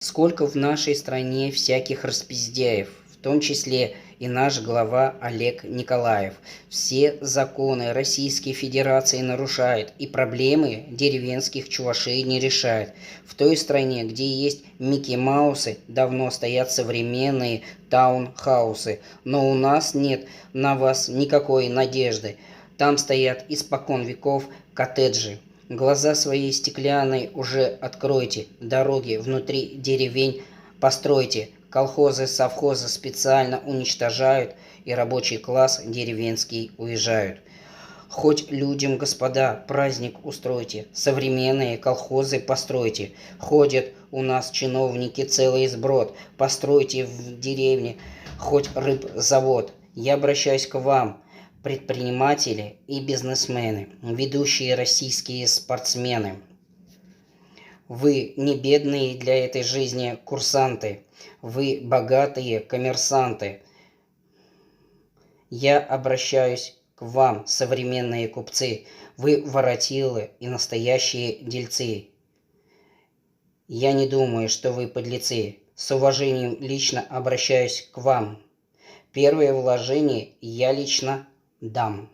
Сколько в нашей стране всяких распиздяев, в том числе и наш глава Олег Николаев. Все законы Российской Федерации нарушает и проблемы деревенских чувашей не решает. В той стране, где есть Микки Маусы, давно стоят современные таунхаусы, но у нас нет на вас никакой надежды. Там стоят испокон веков коттеджи. Глаза свои стеклянные уже откройте, дороги внутри деревень постройте, колхозы, совхозы специально уничтожают, и рабочий класс деревенский уезжают. Хоть людям, господа, праздник устройте, современные колхозы постройте. Ходят у нас чиновники целый сброд, постройте в деревне хоть рыбзавод. Я обращаюсь к вам, предприниматели и бизнесмены, ведущие российские спортсмены. Вы не бедные для этой жизни курсанты, вы богатые коммерсанты. Я обращаюсь к вам, современные купцы, вы воротилы и настоящие дельцы. Я не думаю, что вы подлецы. С уважением лично обращаюсь к вам. Первое вложение я лично дам.